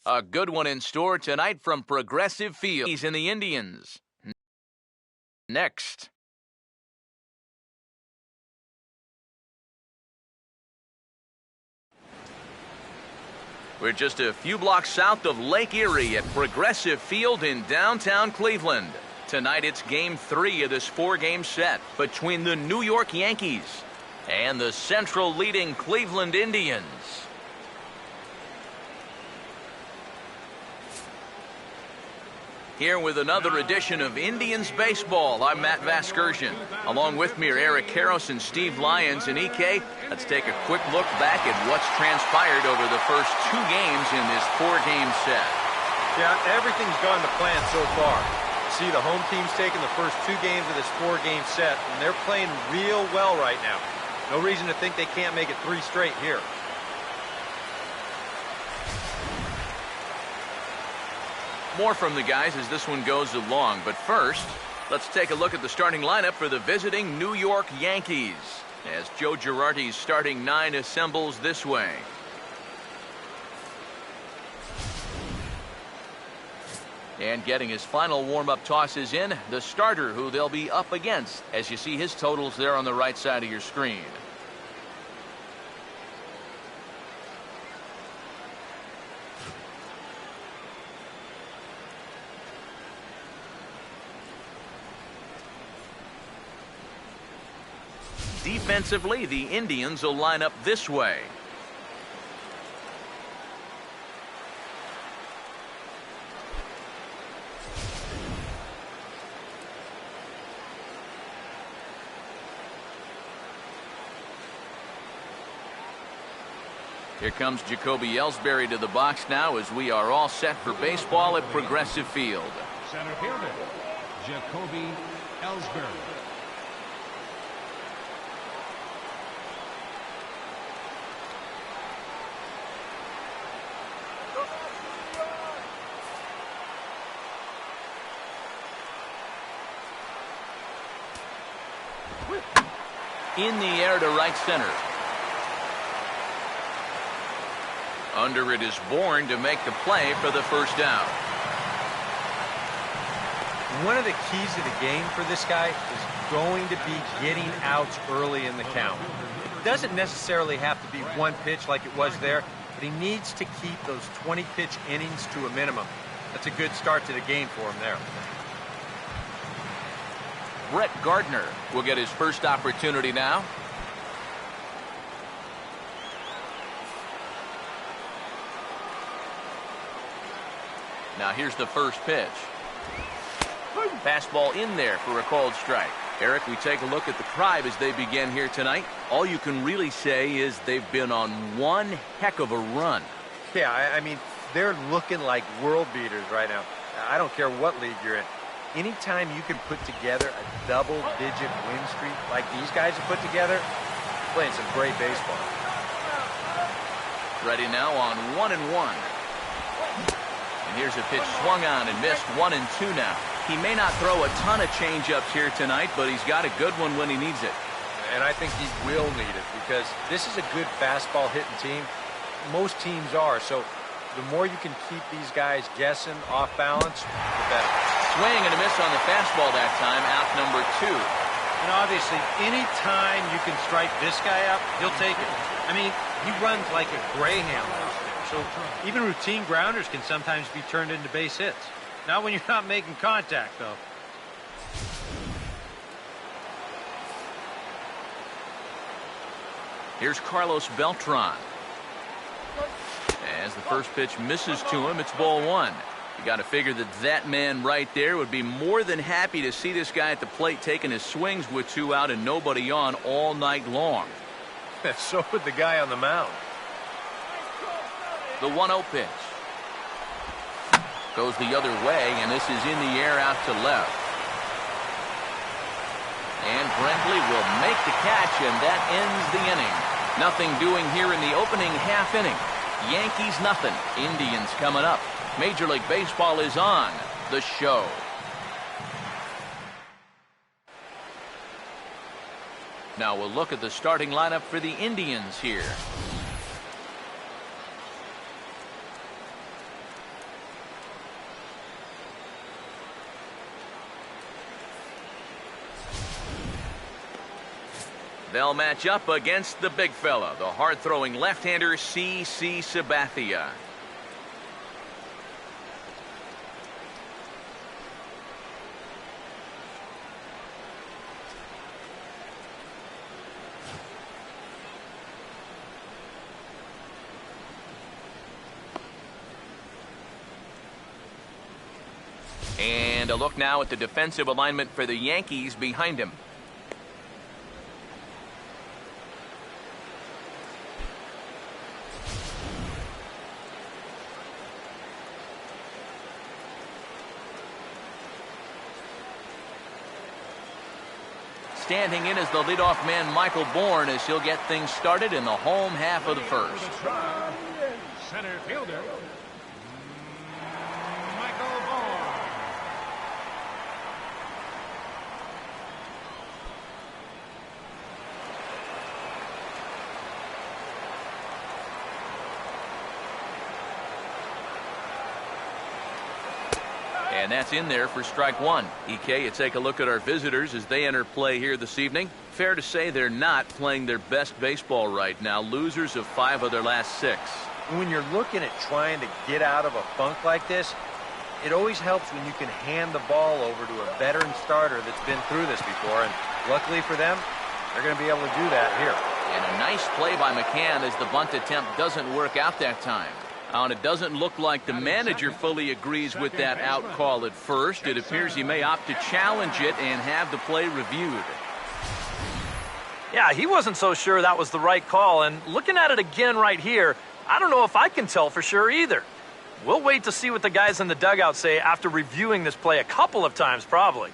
A good one in store tonight from Progressive Field. He's in the Indians. Next. We're just a few blocks south of Lake Erie at Progressive Field in downtown Cleveland. Tonight it's Game 3 of this 4-game set between the New York Yankees and the Central leading Cleveland Indians. Here with another edition of Indians Baseball, I'm Matt Vasgersian. Along with me are Eric Karros and Steve Lyons. And EK, let's take a quick look back at what's transpired over the first 2 games in this 4-game set. Yeah, everything's gone to plan so far. See, the home team's taken the first 2 games of this 4-game set, and they're playing real well right now. No reason to think they can't make it 3 straight here. More from the guys as this one goes along. But first, let's take a look at the starting lineup for the visiting New York Yankees as Joe Girardi's starting 9 assembles this way. And getting his final warm-up tosses in, the starter who they'll be up against, as you see his totals there on the right side of your screen. Defensively, the Indians will line up this way. Here comes Jacoby Ellsbury to the box now as we are all set for baseball at Progressive Field. Center fielder, Jacoby Ellsbury. In the air to right center. Under it is Bourne to make the play for the first down. One of the keys to the game for this guy is going to be getting outs early in the count. It doesn't necessarily have to be one pitch like it was there, but he needs to keep those 20-pitch innings to a minimum. That's a good start to the game for him there. Brett Gardner will get his first opportunity now. Now here's the first pitch. Fastball in there for a called strike. Eric, we take a look at the Tribe as they begin here tonight. All you can really say is they've been on one heck of a run. Yeah, I mean, they're looking like world beaters right now. I don't care what league you're in. Anytime you can put together a double-digit win streak like these guys have put together, you're playing some great baseball. Ready now on 1-1. And here's a pitch swung on and missed. 1-2 now. He may not throw a ton of changeups here tonight, but he's got a good one when he needs it. And I think he will need it because this is a good fastball hitting team. Most teams are, so the more you can keep these guys guessing off balance, the better. Swing and a miss on the fastball that time, out number 2. And obviously, any time you can strike this guy out, he'll take it. I mean, he runs like a greyhound out there. So even routine grounders can sometimes be turned into base hits. Not when you're not making contact, though. Here's Carlos Beltran. As the first pitch misses to him, it's ball 1. You got to figure that that man right there would be more than happy to see this guy at the plate taking his swings with 2 out and nobody on all night long. So would the guy on the mound. The 1-0 pitch. Goes the other way, and this is in the air out to left. And Brentley will make the catch, and that ends the inning. Nothing doing here in the opening half inning. Yankees nothing. Indians coming up. Major League Baseball is on the show. Now we'll look at the starting lineup for the Indians here. They'll match up against the big fella, the hard-throwing left-hander C.C. Sabathia. And a look now at the defensive alignment for the Yankees behind him. Standing in as the leadoff man, Michael Bourne, as he'll get things started in the home half of the first. Center fielder, Michael Bourne. And that's in there for strike one. EK, you take a look at our visitors as they enter play here this evening. Fair to say they're not playing their best baseball right now. Losers of 5 of their last 6. When you're looking at trying to get out of a funk like this, it always helps when you can hand the ball over to a veteran starter that's been through this before. And luckily for them, they're going to be able to do that here. And a nice play by McCann as the bunt attempt doesn't work out that time. And it doesn't look like the manager fully agrees with that out call at first. It appears he may opt to challenge it and have the play reviewed. Yeah, he wasn't so sure that was the right call. And looking at it again right here, I don't know if I can tell for sure either. We'll wait to see what the guys in the dugout say after reviewing this play a couple of times probably.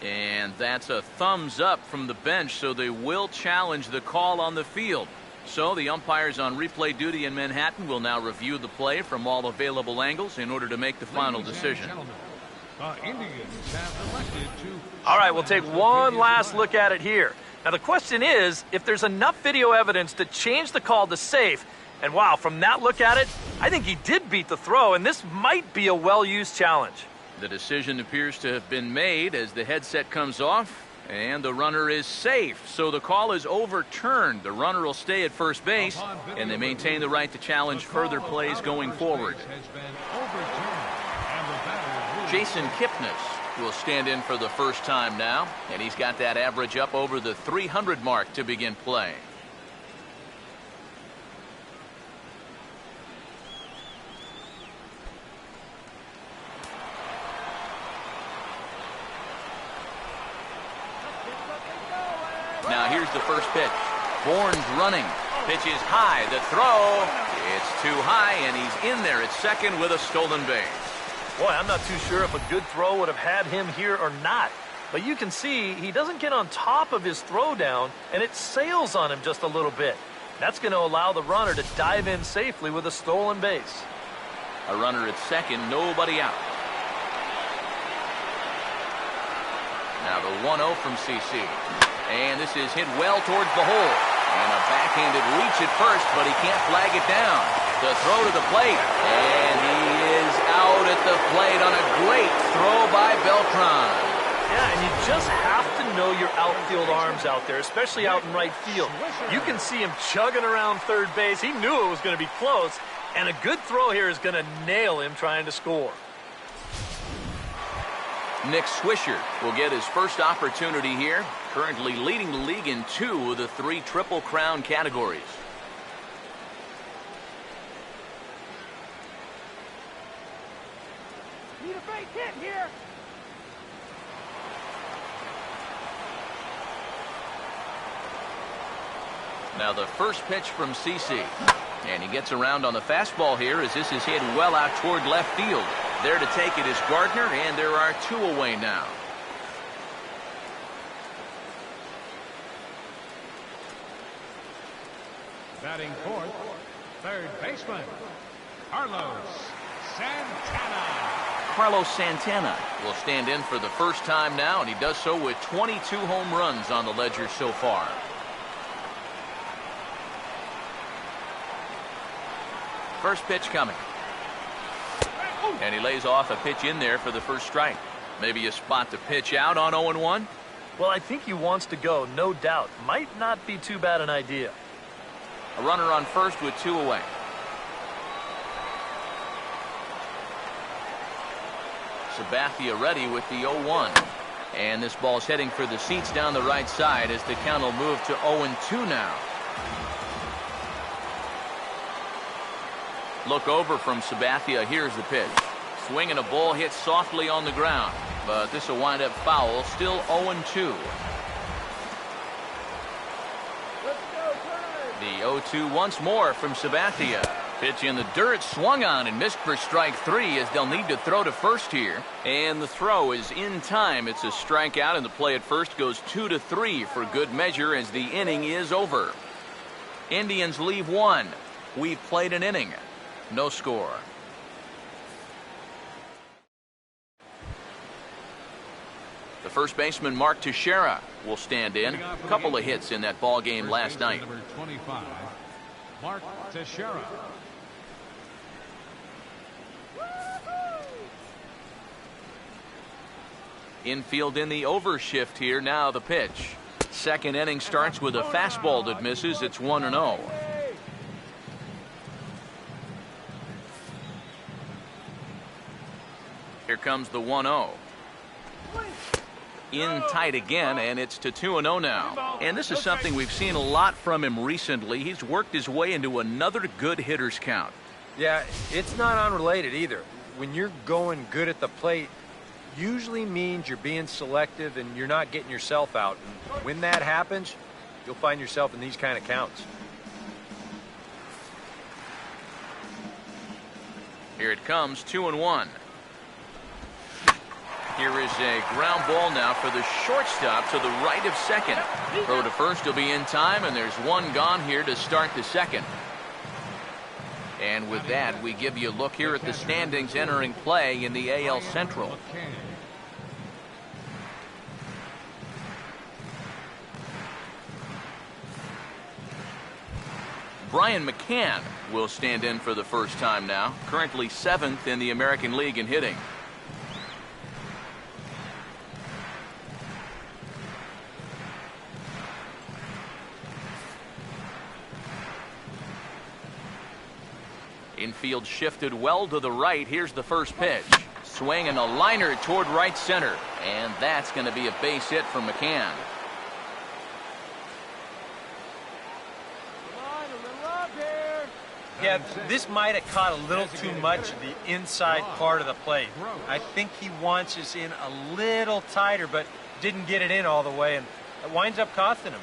And that's a thumbs up from the bench, so they will challenge the call on the field. So the umpires on replay duty in Manhattan will now review the play from all available angles in order to make the final decision. The Indians have elected to... All right, we'll take one last look at it here. Now the question is, if there's enough video evidence to change the call to safe, and wow, from that look at it, I think he did beat the throw, and this might be a well-used challenge. The decision appears to have been made as the headset comes off, and the runner is safe. So the call is overturned. The runner will stay at first base, and they maintain the right to challenge further plays going forward. Jason Kipnis will stand in for the first time now, and he's got that average up over the 300 mark to begin play. Now here's the first pitch. Bourne's running. Pitch is high. The throw. It's too high, and he's in there at second with a stolen base. Boy, I'm not too sure if a good throw would have had him here or not. But you can see he doesn't get on top of his throw down, and it sails on him just a little bit. That's going to allow the runner to dive in safely with a stolen base. A runner at second, nobody out. Now the 1-0 from CC. And this is hit well towards the hole. And a backhanded reach at first, but he can't flag it down. The throw to the plate. And he is out at the plate on a great throw by Beltran. Yeah, and you just have to know your outfield arms out there, especially out in right field. You can see him chugging around third base. He knew it was going to be close, and a good throw here is going to nail him trying to score. Nick Swisher will get his first opportunity here, currently leading the league in 2 of the 3 Triple Crown categories. Need a base hit here. Now the first pitch from CC. And he gets around on the fastball here as this is hit well out toward left field. There to take it is Gardner, and there are 2 away now. Batting fourth, third baseman, Carlos Santana. Carlos Santana will stand in for the first time now, and he does so with 22 home runs on the ledger so far. First pitch coming. And he lays off a pitch in there for the first strike. Maybe a spot to pitch out on 0-1. Well, I think he wants to go, no doubt. Might not be too bad an idea. A runner on first with 2 away. Sabathia ready with the 0-1. And this ball's heading for the seats down the right side as the count will move to 0-2 now. Look over from Sabathia. Here's the pitch. Swing and a ball hit softly on the ground. But this will wind up foul. Still 0-2. The 0-2 once more from Sabathia. Pitch in the dirt, swung on and missed for strike 3 as they'll need to throw to first here. And the throw is in time. It's a strikeout, and the play at first goes 2-3 for good measure as the inning is over. Indians leave 1. We've played an inning. No score. The first baseman, Mark Teixeira, will stand in. A couple of hits in that ball game last night. Number 25, Mark Teixeira. Infield in the overshift here. Now the pitch. Second inning starts with a fastball that misses. It's 1-0. Here comes the 1-0. In tight again, and it's to 2-0 now. And this is something we've seen a lot from him recently. He's worked his way into another good hitter's count. Yeah, it's not unrelated either. When you're going good at the plate, usually means you're being selective and you're not getting yourself out. And when that happens, you'll find yourself in these kind of counts. Here it comes, 2-1. Here is a ground ball now for the shortstop to the right of second. Throw to first will be in time, and there's one gone here to start the second. And with that, we give you a look here at the standings entering play in the AL Central. Brian McCann will stand in for the first time now, currently 7th in the American League in hitting. Infield shifted well to the right. Here's the first pitch. Swing and a liner toward right center. And that's going to be a base hit from McCann. Yeah, this might have caught a little too much of the inside part of the plate. I think he wants us in a little tighter, but didn't get it in all the way, and it winds up costing him.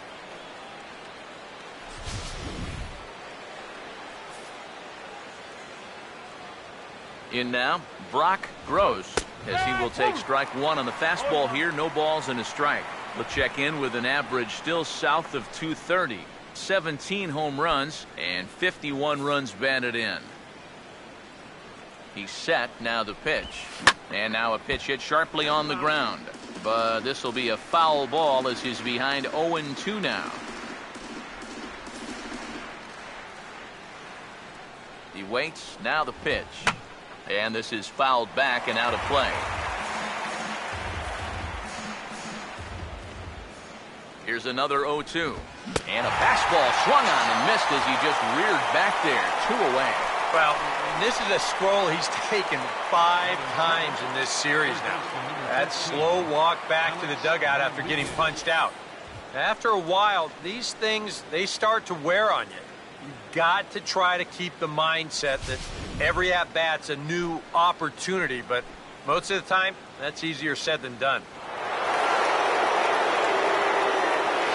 In now, Brock Gross, as he will take strike 1 on the fastball here. No balls and a strike. We'll check in with an average still south of 230. 17 home runs and 51 runs batted in. He's set. Now the pitch. And now a pitch hit sharply on the ground. But this will be a foul ball as he's behind 0-2 now. He waits. Now the pitch. And this is fouled back and out of play. Here's another 0-2. And a fastball swung on and missed as he just reared back there. 2 away. Well, this is a scroll he's taken 5 times in this series now. That slow walk back to the dugout after getting punched out. After a while, these things, they start to wear on you. You've got to try to keep the mindset that every at-bat's a new opportunity, but most of the time, that's easier said than done.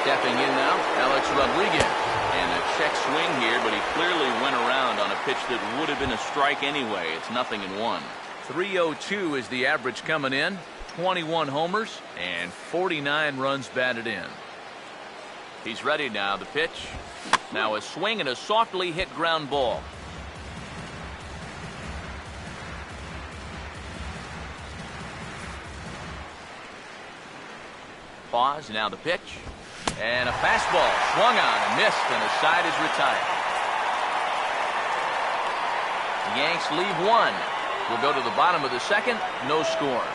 Stepping in now, Alex Rodriguez. And a check swing here, but he clearly went around on a pitch that would have been a strike anyway. It's 0-1. 302 is the average coming in. 21 homers and 49 runs batted in. He's ready now. The pitch. Now a swing and a softly hit ground ball. Pause. Now the pitch. And a fastball swung on and missed, and the side is retired. The Yanks leave 1. We'll go to the bottom of the second. No score.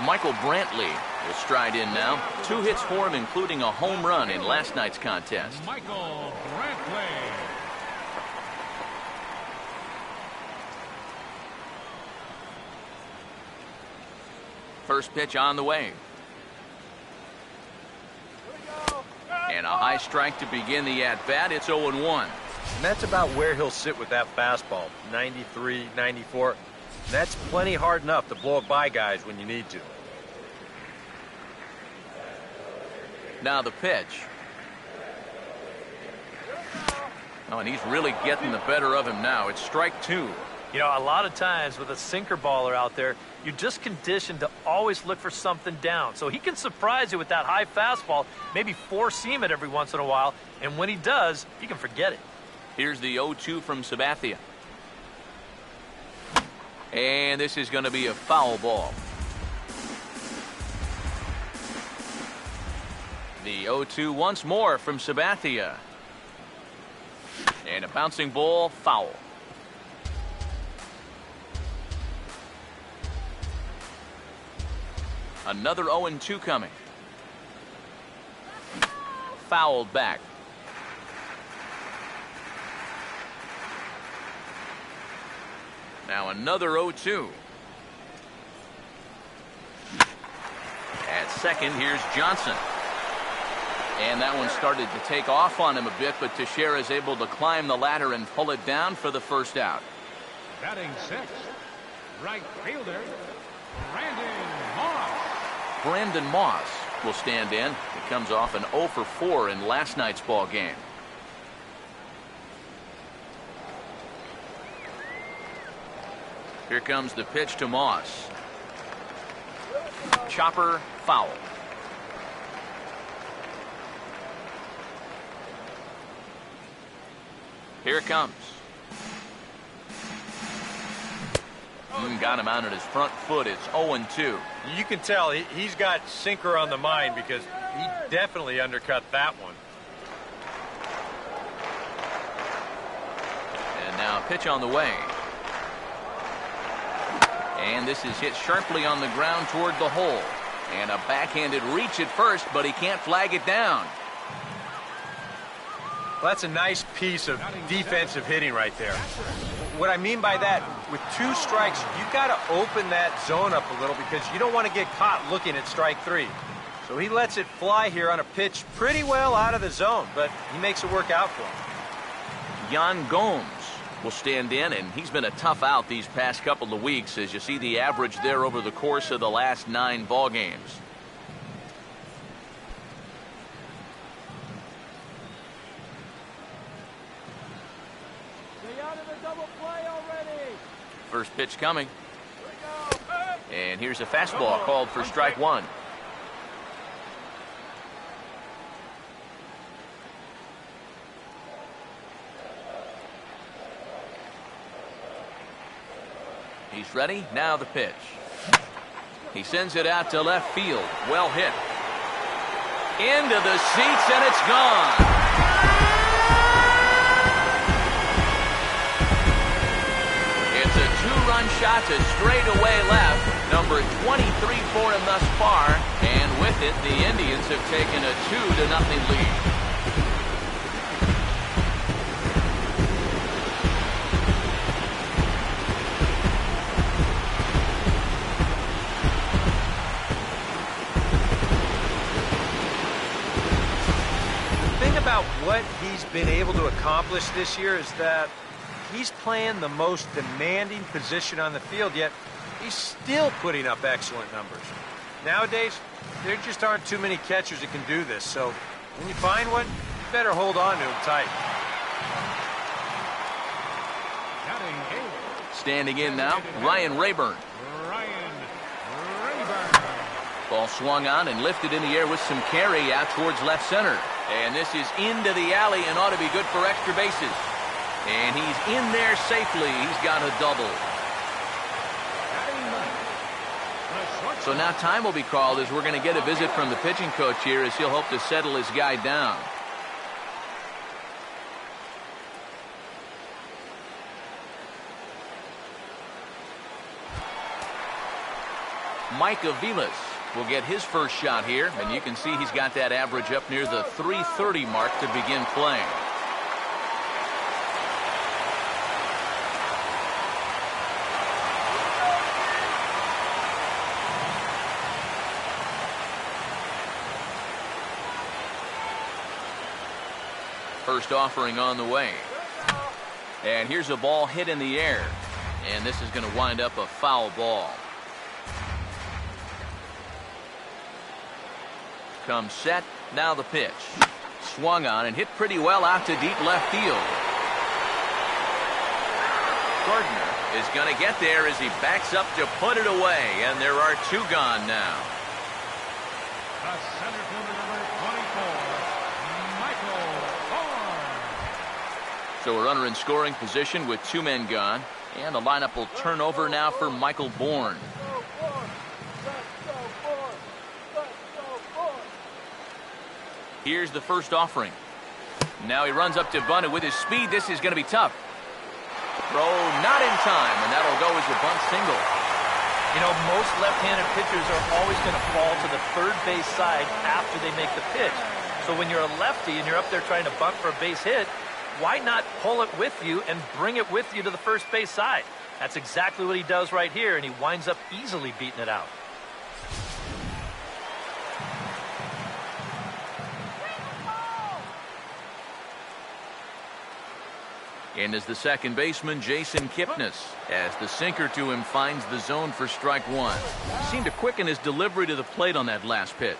Michael Brantley will stride in now. 2 hits for him, including a home run in last night's contest. Michael Brantley. First pitch on the way. And a high strike to begin the at-bat. It's 0-1. And that's about where he'll sit with that fastball, 93, 94. That's plenty hard enough to blow it by guys when you need to. Now the pitch. Oh, and he's really getting the better of him now. It's strike 2. You know, a lot of times with a sinker baller out there, you're just conditioned to always look for something down. So he can surprise you with that high fastball, maybe four-seam it every once in a while, and when he does, you can forget it. Here's the 0-2 from Sabathia. And this is going to be a foul ball. The 0-2 once more from Sabathia. And a bouncing ball, foul. Another 0-2 coming. Fouled back. Now another 0-2. At second, here's Johnson. And that one started to take off on him a bit, but Teixeira is able to climb the ladder and pull it down for the first out. Batting sixth, right fielder, Brandon Moss. Brandon Moss will stand in. He comes off an 0 for 4 in last night's ball game. Here comes the pitch to Moss. Chopper, foul. Here it comes. Got him out at his front foot. It's 0-2. You can tell he's got sinker on the mind because he definitely undercut that one. And now a pitch on the way. And this is hit sharply on the ground toward the hole. And a backhanded reach at first, but he can't flag it down. Well, that's a nice piece of defensive hitting right there. What I mean by that, with 2 strikes, you've got to open that zone up a little because you don't want to get caught looking at strike 3. So he lets it fly here on a pitch pretty well out of the zone, but he makes it work out for him. Yan Gomes will stand in, and he's been a tough out these past couple of weeks as you see the average there over the course of the last 9 ball games. First pitch coming. And here's a fastball called for strike 1. He's ready. Now the pitch. He sends it out to left field. Well hit. Into the seats, and it's gone. It's a 2-run shot to straightaway left. Number 23 for him thus far. And with it, the Indians have taken a 2-0 lead. About what he's been able to accomplish this year is that he's playing the most demanding position on the field, yet he's still putting up excellent numbers. Nowadays, there just aren't too many catchers that can do this, so when you find one, you better hold on to him tight. Standing in now, Ryan Rayburn. Ball swung on and lifted in the air with some carry out towards left center. And this is into the alley and ought to be good for extra bases. And he's in there safely. He's got a double. So now time will be called as we're going to get a visit from the pitching coach here as he'll hope to settle his guy down. Mike Aviles will get his first shot here, and you can see he's got that average up near the .330 mark to begin playing. First offering on the way. And here's a ball hit in the air. And this is going to wind up a foul ball. Comes set. Now the pitch. Swung on and hit pretty well out to deep left field. Gardner is going to get there as he backs up to put it away. And there are two gone now. The center fielder, number 24, Michael Bourne. So a runner in scoring position with two men gone. And the lineup will turn over now for Michael Bourne. Here's the first offering. Now he runs up to bunt it with his speed. This is going to be tough. Throw not in time, and that'll go as a bunt single. You know, most left-handed pitchers are always going to fall to the third base side after they make the pitch. So when you're a lefty and you're up there trying to bunt for a base hit, why not pull it with you and bring it with you to the first base side? That's exactly what he does right here, and he winds up easily beating it out. In is the second baseman, Jason Kipnis, as the sinker to him finds the zone for strike one. Seemed to quicken his delivery to the plate on that last pitch.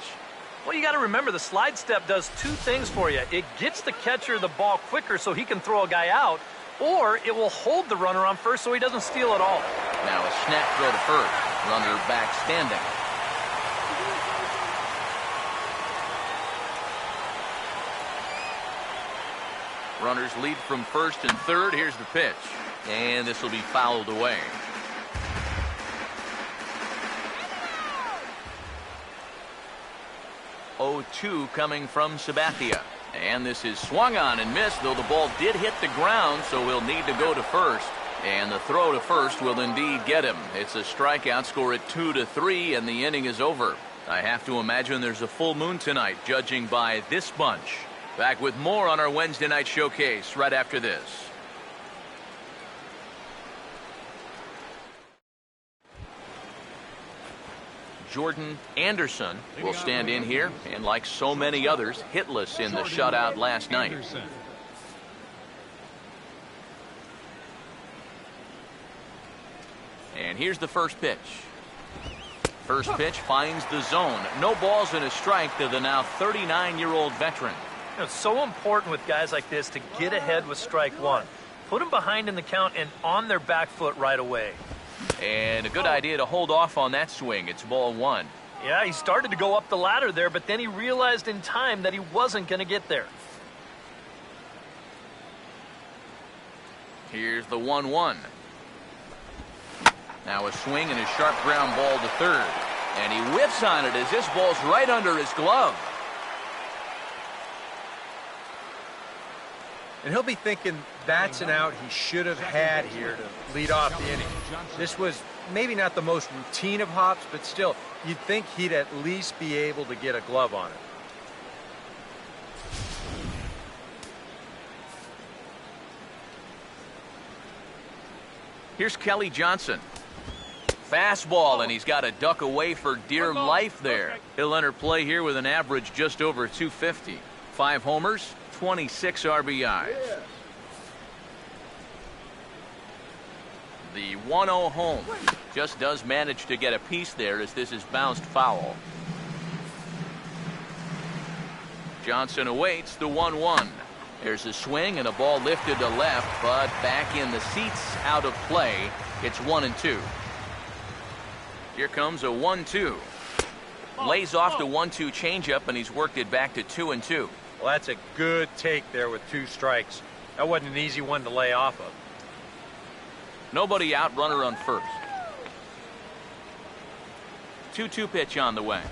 Well, you got to remember the slide step does two things for you. It gets the catcher the ball quicker so he can throw a guy out, or it will hold the runner on first so he doesn't steal it all. Now a snap throw to first. Runner back standing. Runners lead from first and third. Here's the pitch. And this will be fouled away. .02 coming from Sabathia. And this is swung on and missed, though the ball did hit the ground, so he'll need to go to first. And the throw to first will indeed get him. It's a strikeout, score at 2-3, and the inning is over. I have to imagine there's a full moon tonight, judging by this bunch. Back with more on our Wednesday night showcase right after this. Jordan Anderson will stand in here, and like so many others, hitless in the shutout last night. And here's the first pitch. First pitch finds the zone. No balls and a strike to the now 39-year-old veteran. You know, it's so important with guys like this to get ahead with strike one. Put them behind in the count and on their back foot right away. And a good idea to hold off on that swing. It's ball one. Yeah, he started to go up the ladder there, but then he realized in time that he wasn't going to get there. Here's the 1-1. Now a swing and a sharp ground ball to third. And he whips on it as this ball's right under his glove. And he'll be thinking that's an out he should have had here to lead off the inning. This was maybe not the most routine of hops, but still, you'd think he'd at least be able to get a glove on it. Here's Kelly Johnson. Fastball, and he's got to duck away for dear life there. He'll enter play here with an average just over 250. 5 homers, 26 RBIs. The 1-0 home just does manage to get a piece there as this is bounced foul. Johnson awaits the 1-1. There's a swing and a ball lifted to left, but back in the seats, out of play. It's 1-2. Here comes a 1-2. Lays off the 1-2 changeup, and he's worked it back to 2-2. Well, that's a good take there with 2 strikes. That wasn't an easy one to lay off of. Nobody out, runner on first. 2-2 pitch on the way.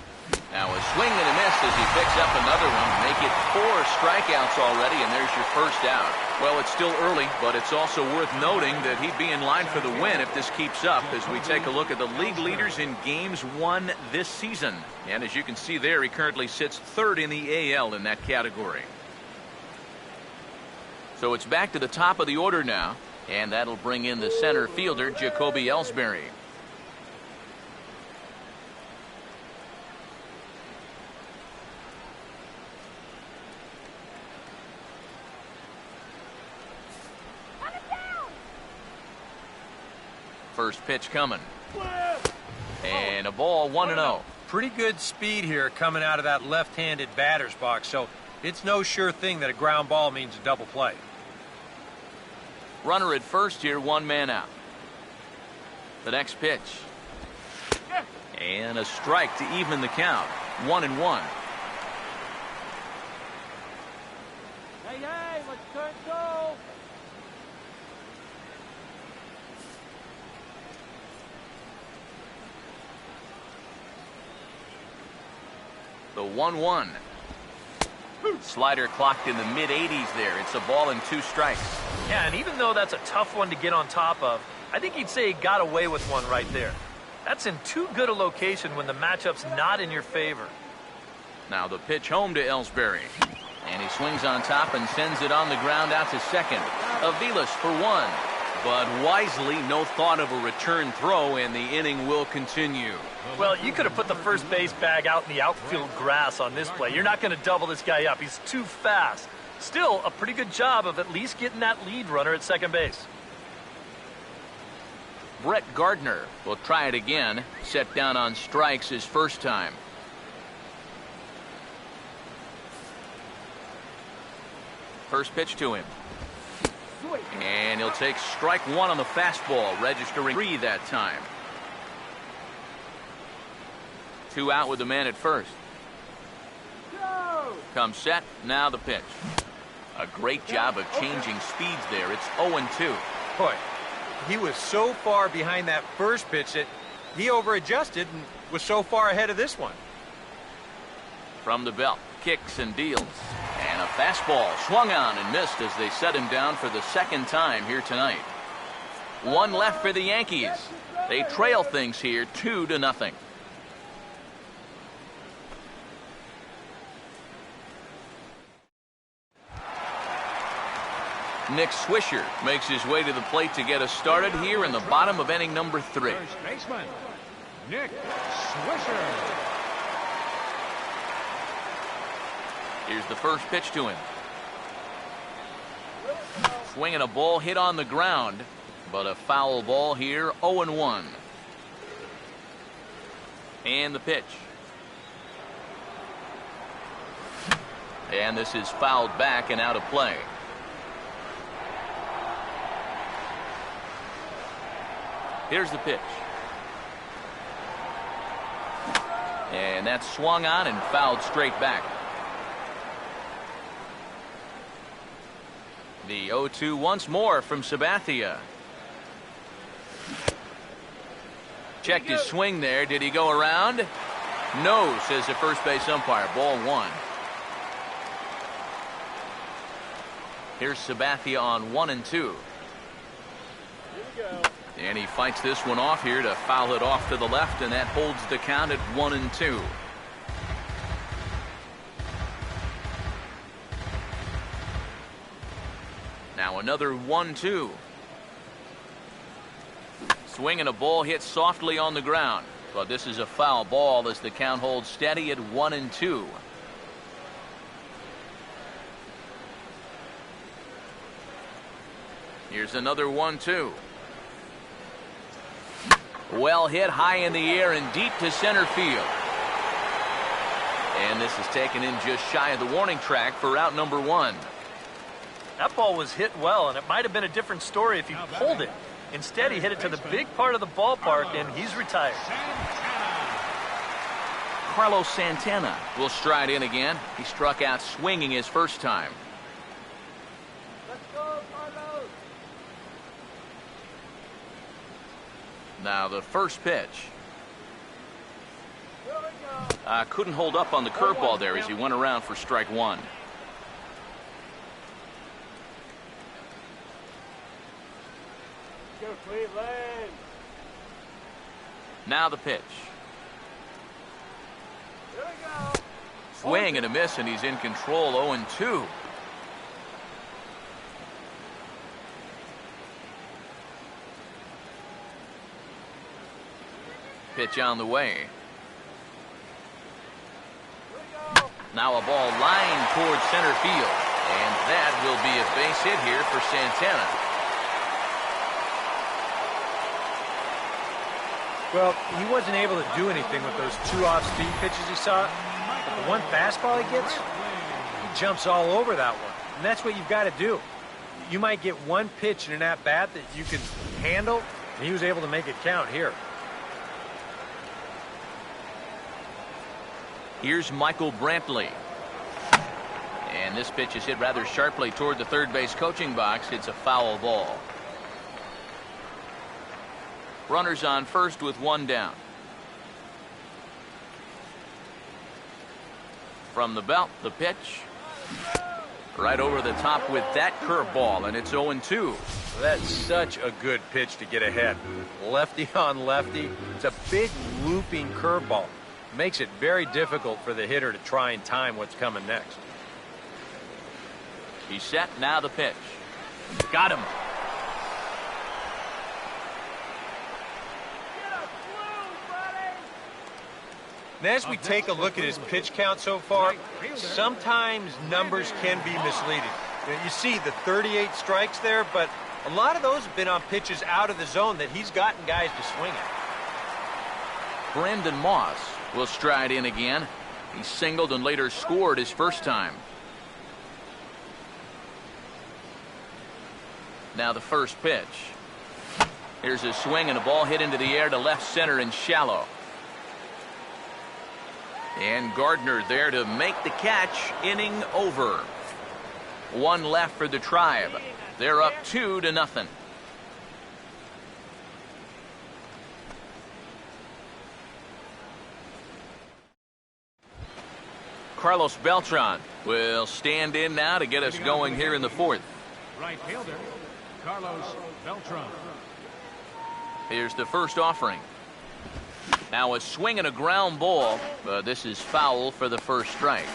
Now a swing and a miss as he picks up another one. Make it 4 strikeouts already, and there's your first out. Well, it's still early, but it's also worth noting that he'd be in line for the win if this keeps up as we take a look at the league leaders in games won this season. And as you can see there, he currently sits 3rd in the AL in that category. So it's back to the top of the order now, and that'll bring in the center fielder, Jacoby Ellsbury. First pitch coming. And a ball 1-0. Pretty good speed here coming out of that left-handed batter's box, so it's no sure thing that a ground ball means a double play. Runner at first here, 1 man out. The next pitch. And a strike to even the count. 1-1. Hey, let's turn go. The 1-1. Slider clocked in the mid-80s there. It's a ball and 2 strikes. Yeah, and even though that's a tough one to get on top of, I think he'd say he got away with one right there. That's in too good a location when the matchup's not in your favor. Now the pitch home to Ellsbury. And he swings on top and sends it on the ground out to second. Aviles for 1. But wisely, no thought of a return throw, and the inning will continue. Well, you could have put the first base bag out in the outfield grass on this play. You're not going to double this guy up. He's too fast. Still, a pretty good job of at least getting that lead runner at second base. Brett Gardner will try it again. Set down on strikes his first time. First pitch to him. And he'll take strike 1 on the fastball, registering 3 that time. 2 out with the man at first. Comes set, now the pitch. A great job of changing speeds there. It's 0-2. Boy, he was so far behind that first pitch that he over-adjusted and was so far ahead of this one. From the belt, kicks and deals. And a fastball swung on and missed as they set him down for the second time here tonight. 1 left for the Yankees. They trail things here 2-0. Nick Swisher makes his way to the plate to get us started here in the bottom of inning number 3. First baseman, Nick Swisher. Here's the first pitch to him. Swinging a ball hit on the ground, but a foul ball here, 0-1. And the pitch. And this is fouled back and out of play. Here's the pitch. And that's swung on and fouled straight back. The 0-2 once more from Sabathia. Checked his swing there. Did he go around? No, says the first base umpire. Ball 1. Here's Sabathia on 1-2. And he fights this one off here to foul it off to the left, and that holds the count at 1-2. Now another 1-2. Swinging a ball hit softly on the ground, but this is a foul ball as the count holds steady at 1-2. Here's another 1-2. Well hit high in the air and deep to center field. And this is taken in just shy of the warning track for out number 1. That ball was hit well, and it might have been a different story if he pulled it. Instead, he hit it to the big part of the ballpark, and he's retired. Carlos Santana will stride in again. He struck out swinging his first time. Let's go, Carlos. Now the first pitch. Here we go. Couldn't hold up on the curveball there as he went around for strike one. Go Cleveland. Now the pitch. Here we go. Swing and a miss, and he's in control. 0-2. Pitch on the way. Now a ball lined towards center field, and that will be a base hit here for Santana. Well, he wasn't able to do anything with those 2 off-speed pitches he saw. But the one fastball he gets, he jumps all over that one. And that's what you've got to do. You might get one pitch in an at-bat that you can handle, and he was able to make it count here. Here's Michael Brantley. And this pitch is hit rather sharply toward the third base coaching box. It's a foul ball. Runners on first with one down. From the belt, the pitch. Right over the top with that curveball, and it's 0-2. That's such a good pitch to get ahead. Lefty on lefty. It's a big looping curveball. Makes it very difficult for the hitter to try and time what's coming next. He's set. Now the pitch. Got him. And as we take a look at his pitch count so far, sometimes numbers can be misleading. You see the 38 strikes there, but a lot of those have been on pitches out of the zone that he's gotten guys to swing at. Brandon Moss will stride in again. He singled and later scored his first time. Now the first pitch. Here's a swing and a ball hit into the air to left center and shallow. And Gardner there to make the catch. Inning over. One left for the Tribe. They're up 2-0. Carlos Beltran will stand in now to get us going here in the fourth. Right fielder, Carlos Beltran. Here's the first offering. Now a swing and a ground ball, but this is foul for the first strike.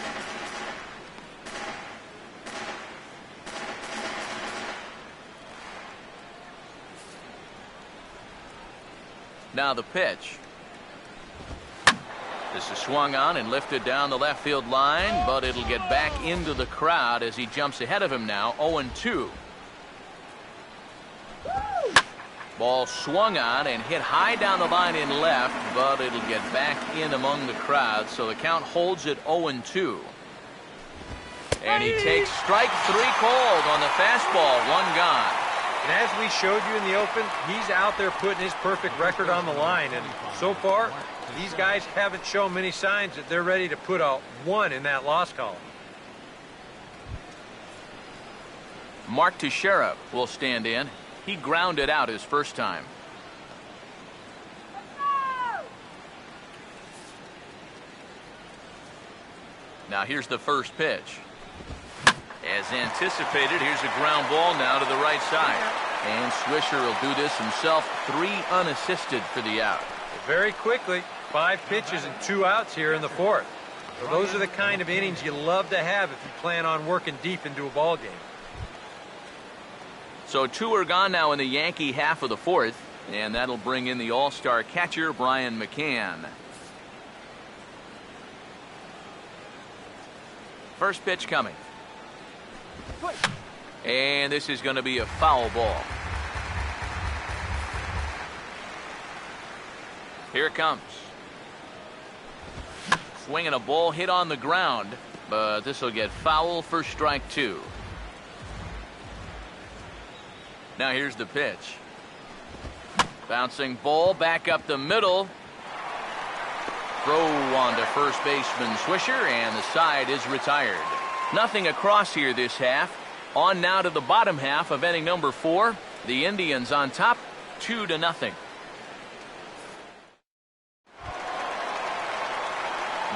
Now the pitch. This is swung on and lifted down the left field line, but it'll get back into the crowd as he jumps ahead of him now. 0-2. Ball swung on and hit high down the line in left, but it'll get back in among the crowd, so the count holds at 0-2. And he takes strike 3 called on the fastball. One gone. And as we showed you in the open, he's out there putting his perfect record on the line. And so far, these guys haven't shown many signs that they're ready to put a 1 in that loss column. Mark Teixeira will stand in. He grounded out his first time. Now here's the first pitch. As anticipated, here's a ground ball now to the right side. And Swisher will do this himself. 3 unassisted for the out. Very quickly, 5 pitches and 2 outs here in the fourth. So those are the kind of innings you love to have if you plan on working deep into a ball game. So 2 are gone now in the Yankee half of the fourth, and that'll bring in the all-star catcher, Brian McCann. First pitch coming. And this is going to be a foul ball. Here it comes. Swinging a ball hit on the ground, but this will get foul for strike 2. Now here's the pitch. Bouncing ball back up the middle. Throw on to first baseman Swisher, and the side is retired. Nothing across here this half. On now to the bottom half of inning number 4. The Indians on top, 2-0.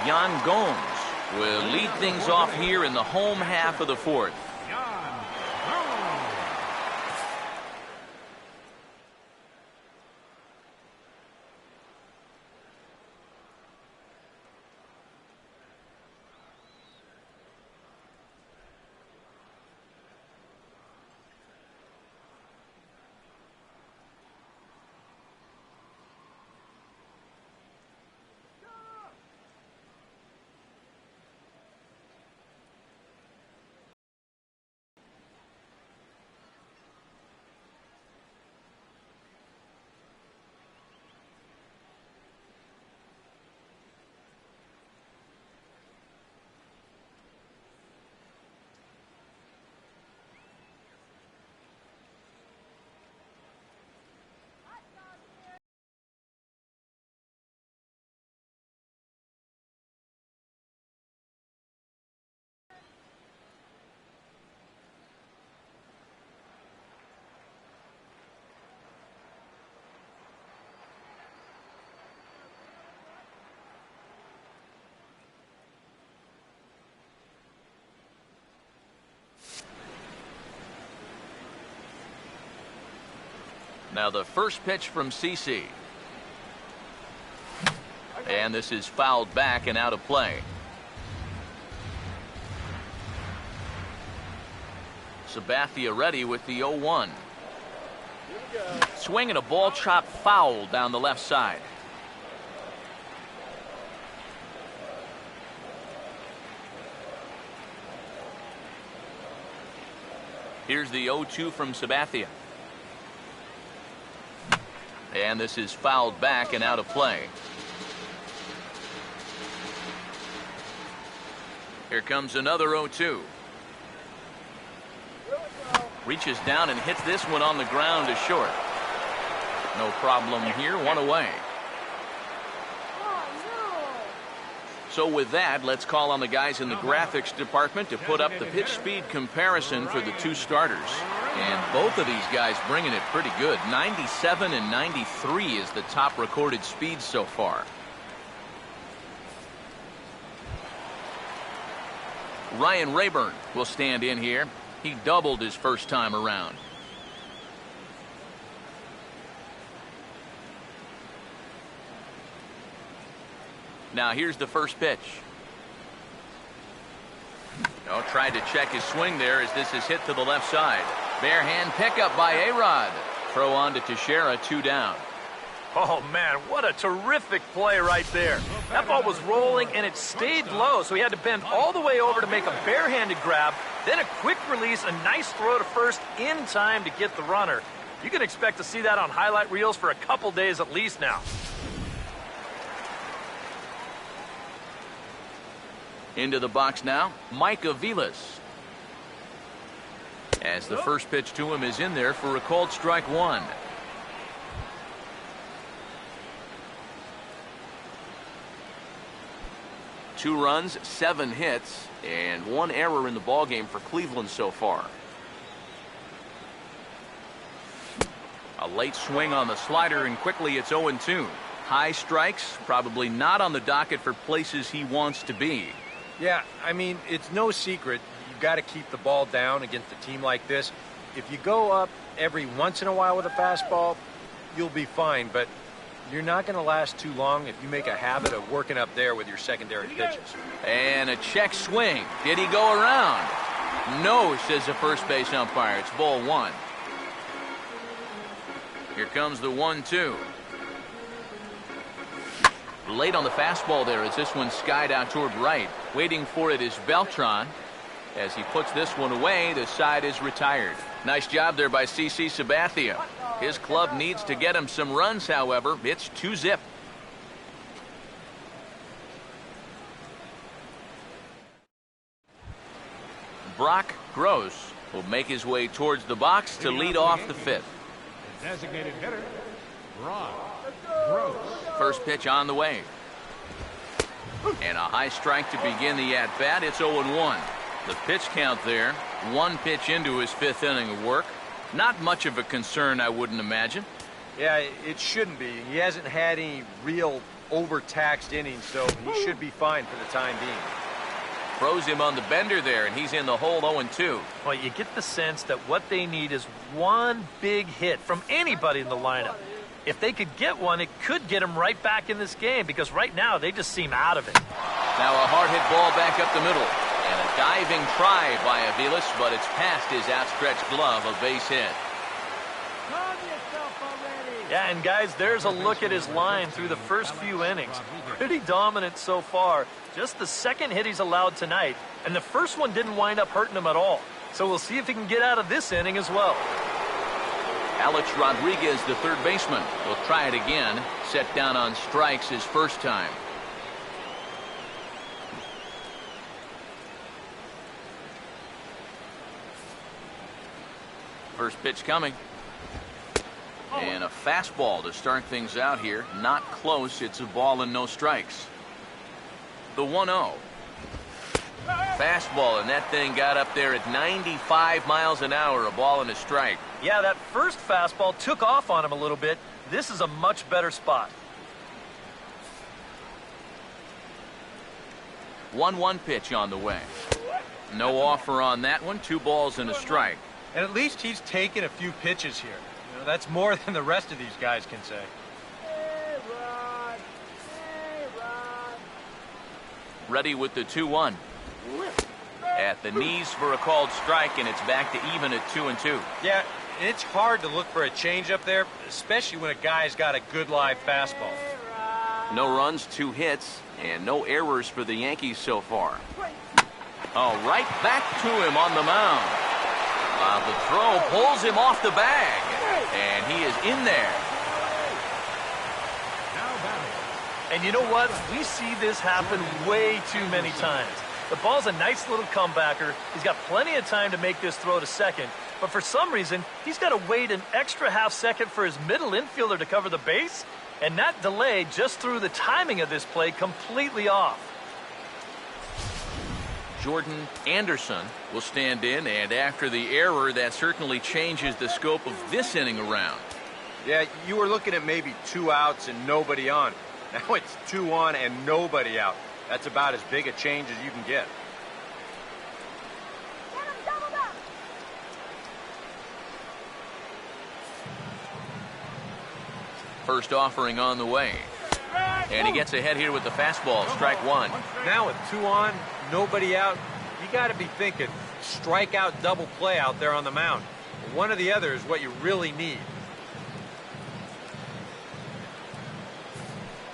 Yan Gomes will lead things off here in the home half of the fourth. Now the first pitch from CC. And this is fouled back and out of play. Sabathia ready with the 0-1. Swing and a ball chopped foul down the left side. Here's the 0-2 from Sabathia. And this is fouled back and out of play. Here comes another 0-2. Reaches down and hits this one on the ground to short. No problem here, one away. So with that, let's call on the guys in the graphics department to put up the pitch speed comparison for the two starters. And both of these guys bringing it pretty good. 97 and 93 is the top recorded speed so far. Ryan Rayburn will stand in here. He doubled his first time around. Now here's the first pitch. Oh, tried to check his swing there as this is hit to the left side. Bare hand pickup by A-Rod. Throw on to Teixeira, 2 down. Oh, man, what a terrific play right there. That ball was rolling, and it stayed low, so he had to bend all the way over to make a barehanded grab, then a quick release, a nice throw to first in time to get the runner. You can expect to see that on highlight reels for a couple days at least now. Into the box now, Mike Aviles. As the first pitch to him is in there for a called strike 1. Two runs, 7 hits, and 1 error in the ballgame for Cleveland so far. A late swing on the slider, and quickly it's 0-2. High strikes, probably not on the docket for places he wants to be. Yeah, I mean, it's no secret. You've got to keep the ball down against a team like this. If you go up every once in a while with a fastball, you'll be fine, but you're not going to last too long if you make a habit of working up there with your secondary pitches. And a check swing. Did he go around? No, says the first base umpire. It's ball 1. Here comes the 1-2. Late on the fastball there as this one skied out toward right. Waiting for it is Beltran. As he puts this one away, the side is retired. Nice job there by CC Sabathia. His club needs to get him some runs, however. It's 2-zip. Brock Gross will make his way towards the box to lead off the 5th. Designated hitter, Brock Gross. First pitch on the way. And a high strike to begin the at-bat. It's 0-1. The pitch count there. 1 pitch into his 5th inning of work. Not much of a concern, I wouldn't imagine. Yeah, it shouldn't be. He hasn't had any real overtaxed innings, so he should be fine for the time being. Throws him on the bender there, and he's in the hole 0-2. Well, you get the sense that what they need is one big hit from anybody in the lineup. If they could get one, it could get them right back in this game, because right now they just seem out of it. Now a hard hit ball back up the middle. And a diving try by Aviles, but it's past his outstretched glove, a base hit. Yeah, and guys, there's a look at his line through the first few innings. Pretty dominant so far. Just the second hit he's allowed tonight, and the first one didn't wind up hurting him at all. So we'll see if he can get out of this inning as well. Alex Rodriguez, the third baseman, will try it again. Set down on strikes his first time. First pitch coming. And a fastball to start things out here. Not close. It's a ball and no strikes. The 1-0. Fastball, and that thing got up there at 95 miles an hour. A ball and a strike. Yeah, that first fastball took off on him a little bit. This is a much better spot. 1-1 pitch on the way. No offer on that one. 2 balls and a strike. And at least he's taken a few pitches here. You know, that's more than the rest of these guys can say. Hey, Rod. Hey, Rod. Ready with the 2-1. At the knees for a called strike, and it's back to even at 2-2. Yeah, it's hard to look for a change up there, especially when a guy's got a good live fastball. No runs, 2 hits, and no errors for the Yankees so far. Oh, right back to him on the mound. The throw pulls him off the bag, and he is in there. And you know what? We see this happen way too many times. The ball's a nice little comebacker. He's got plenty of time to make this throw to second, but for some reason, he's got to wait an extra half second for his middle infielder to cover the base, and that delay just threw the timing of this play completely off. Jordan Anderson will stand in, and after the error, that certainly changes the scope of this inning around. Yeah, you were looking at maybe 2 outs and nobody on. Now it's 2 on and nobody out. That's about as big a change as you can get. First offering on the way. And he gets ahead here with the fastball, strike 1. Now with 2 on, nobody out, you got to be thinking strikeout double play out there on the mound. One or the other is what you really need.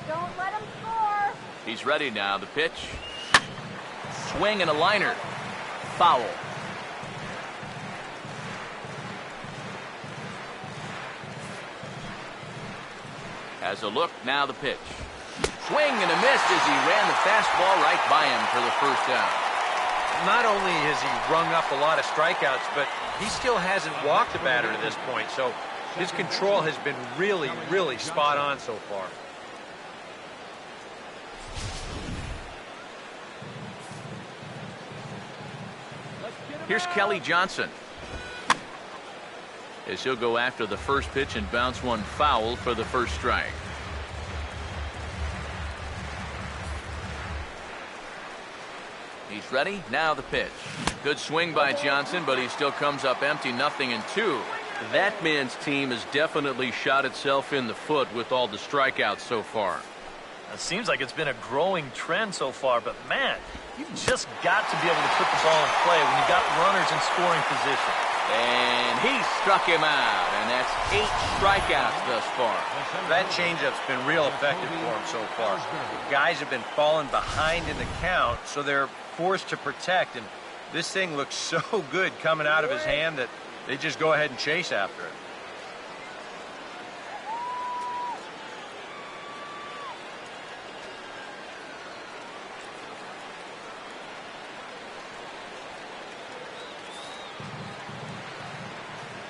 Don't let him score. He's ready now. The pitch. Swing and a liner. Foul. Has a look. Now the pitch. Swing and a miss as he ran the fastball right by him for the first out. Not only has he rung up a lot of strikeouts, but he still hasn't walked a batter to this point. So his control has been really, really spot on so far. Here's Kelly Johnson, as he'll go after the first pitch and bounce one foul for the first strike. He's ready. Now the pitch. Good swing by Johnson, but he still comes up empty. 0-2. That man's team has definitely shot itself in the foot with all the strikeouts so far. It seems like it's been a growing trend so far, but man, you've just got to be able to put the ball in play when you got runners in scoring position. And he struck him out, and that's 8 strikeouts thus far. That changeup's been real effective for him so far. The guys have been falling behind in the count, so they're forced to protect, and this thing looks so good coming out of his hand that they just go ahead and chase after it.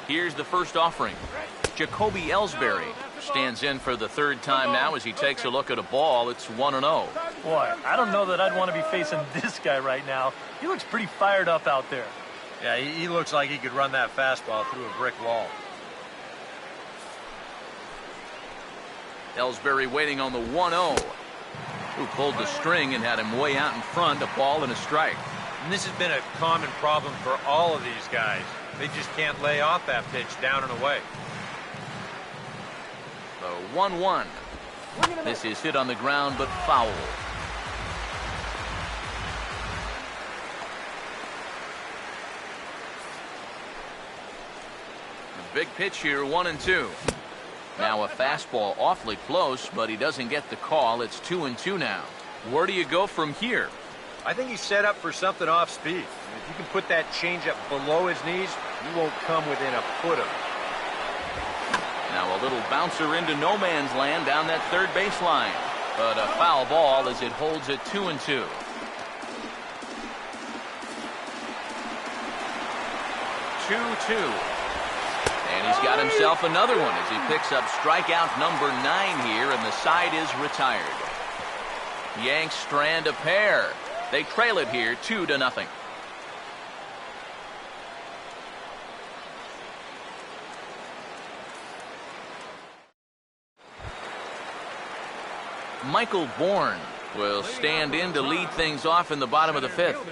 Here's the first offering. Jacoby Ellsbury stands in for the third time now as he takes a look at a ball. It's 1-0. Boy, I don't know that I'd want to be facing this guy right now. He looks pretty fired up out there. Yeah, he looks like he could run that fastball through a brick wall. Ellsbury waiting on the 1-0. Who pulled the string and had him way out in front, a ball and a strike. And this has been a common problem for all of these guys. They just can't lay off that pitch down and away. The 1-1. This is hit on the ground but foul. The big pitch here, 1-2. Now a fastball awfully close, but he doesn't get the call. It's 2-2 now. Where do you go from here? I think he's set up for something off speed. And if you can put that changeup below his knees, you won't come within a foot of it. Now a little bouncer into no man's land down that third baseline. But a foul ball as it holds it 2-2. And he's got himself another one as he picks up strikeout number 9 here, and the side is retired. Yanks strand a pair. They trail it here 2-0. Michael Bourne will stand in to lead things off in the bottom of the 5th.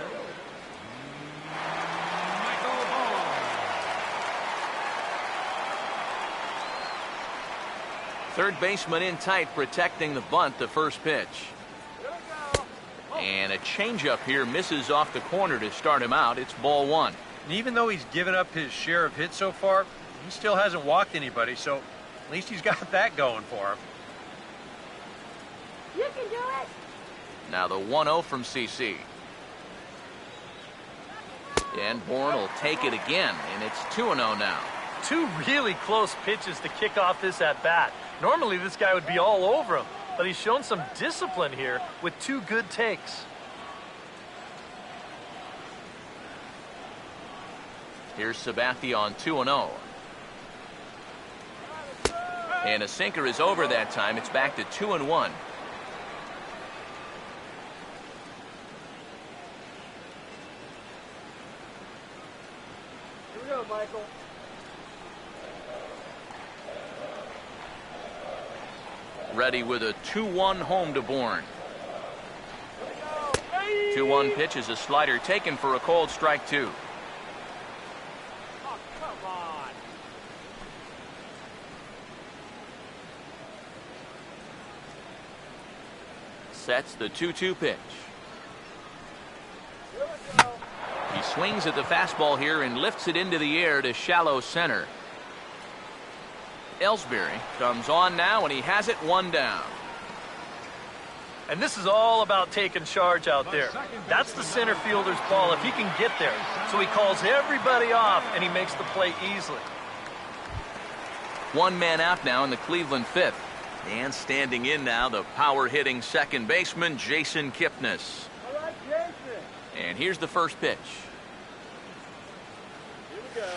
Third baseman in tight, protecting the bunt, the first pitch. And a changeup here misses off the corner to start him out. It's ball 1. And even though he's given up his share of hits so far, he still hasn't walked anybody, so at least he's got that going for him. You can do it. Now the 1-0 from CC. And Bourne will take it again, and it's 2-0 now. Two really close pitches to kick off this at-bat. Normally this guy would be all over him, but he's shown some discipline here with 2 good takes. Here's Sabathia on 2-0. And a sinker is over that time. It's back to 2-1. Here we go, Michael. Ready with a 2-1 home to Bourne. 2-1 pitch is a slider taken for a cold strike 2. Oh, come on. Sets the 2-2 pitch. Here we go. He swings at the fastball here and lifts it into the air to shallow center. Ellsbury comes on now, and he has it 1 down. And this is all about taking charge out there. That's the center fielder's ball if he can get there. So he calls everybody off, and he makes the play easily. 1 man out now in the Cleveland 5th. And standing in now, the power-hitting second baseman, Jason Kipnis. All right, Jason. And here's the first pitch. Here we go.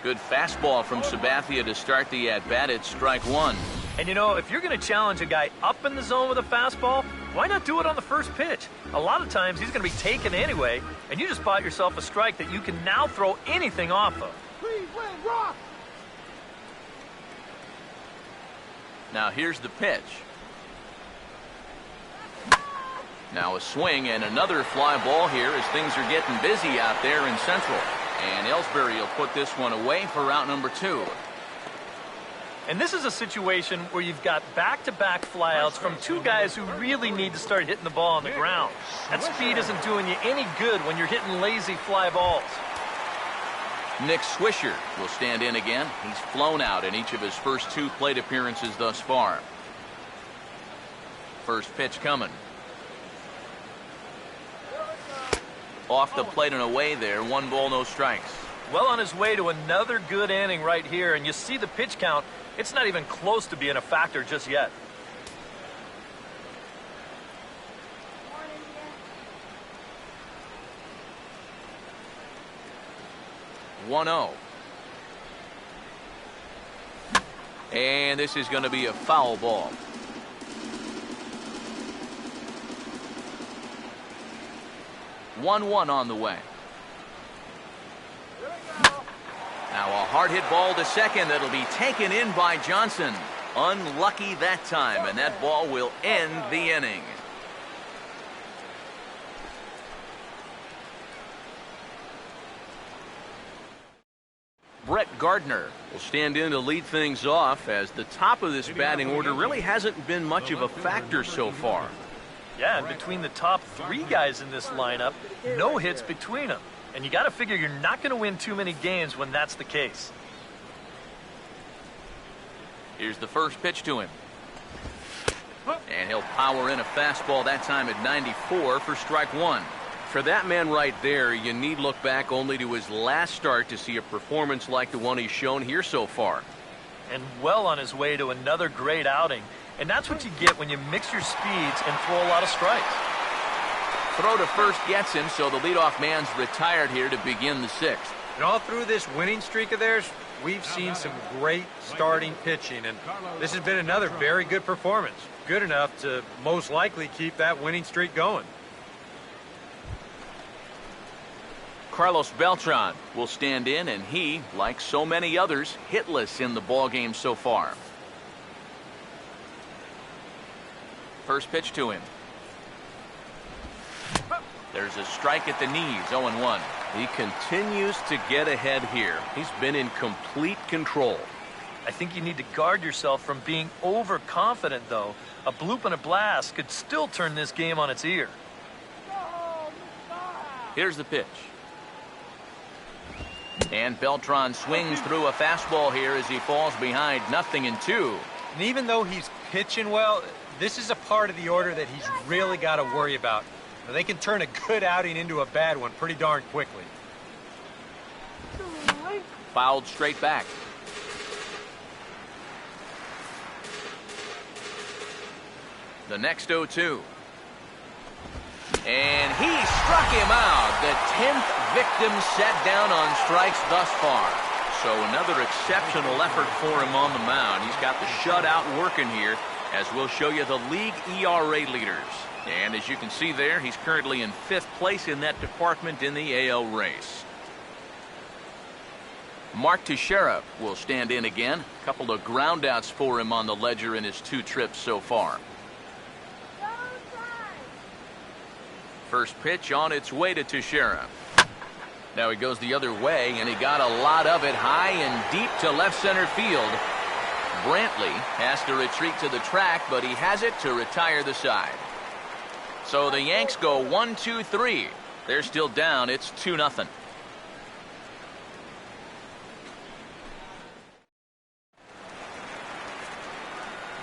Good fastball from Sabathia to start the at-bat. It's strike 1. And you know, if you're going to challenge a guy up in the zone with a fastball, why not do it on the first pitch? A lot of times he's going to be taken anyway, and you just bought yourself a strike that you can now throw anything off of. Cleveland rock. Now here's the pitch. Now a swing and another fly ball here as things are getting busy out there in Central. And Ellsbury will put this one away for out number 2. And this is a situation where you've got back-to-back flyouts from 2 guys who really need to start hitting the ball on the ground. That speed isn't doing you any good when you're hitting lazy fly balls. Nick Swisher will stand in again. He's flown out in each of his first 2 plate appearances thus far. First pitch coming. Off the plate and away there. 1 ball, no strikes. Well on his way to another good inning right here, and you see the pitch count. It's not even close to being a factor just yet. Morning, 1-0. And this is going to be a foul ball. One on the way. Now a hard hit ball to second that'll be taken in by Johnson. Unlucky that time, and that ball will end the inning. Brett Gardner will stand in to lead things off, as the top of this batting order really hasn't been much of a factor so far. Yeah, and between the top 3 guys in this lineup, no hits between them. And you got to figure you're not going to win too many games when that's the case. Here's the first pitch to him. And he'll power in a fastball, that time at 94 for strike 1. For that man right there, you need look back only to his last start to see a performance like the one he's shown here so far. And well on his way to another great outing. And that's what you get when you mix your speeds and throw a lot of strikes. Throw to first gets him, so the leadoff man's retired here to begin the 6th. And all through this winning streak of theirs, we've seen some great starting pitching, and this has been another very good performance. Good enough to most likely keep that winning streak going. Carlos Beltran will stand in, and he, like so many others, hitless in the ballgame so far. First pitch to him. There's a strike at the knees, 0-1. He continues to get ahead here. He's been in complete control. I think you need to guard yourself from being overconfident, though. A bloop and a blast could still turn this game on its ear. Here's the pitch. And Beltran swings through a fastball here as he falls behind 0-2. And even though he's pitching well, this is a part of the order that he's really got to worry about. Now, they can turn a good outing into a bad one pretty darn quickly. Fouled straight back. The next 0-2. And he struck him out. The 10th victim set down on strikes thus far. So another exceptional effort for him on the mound. He's got the shutout working here, as we'll show you the league ERA leaders. And as you can see there, he's currently in 5th place in that department in the AL race. Mark Teixeira will stand in again. A couple of groundouts for him on the ledger in his 2 trips so far. First pitch on its way to Teixeira. Now he goes the other way, and he got a lot of it high and deep to left center field. Brantley has to retreat to the track, but he has it to retire the side. So the Yanks go 1-2-3. They're still down. It's 2-0.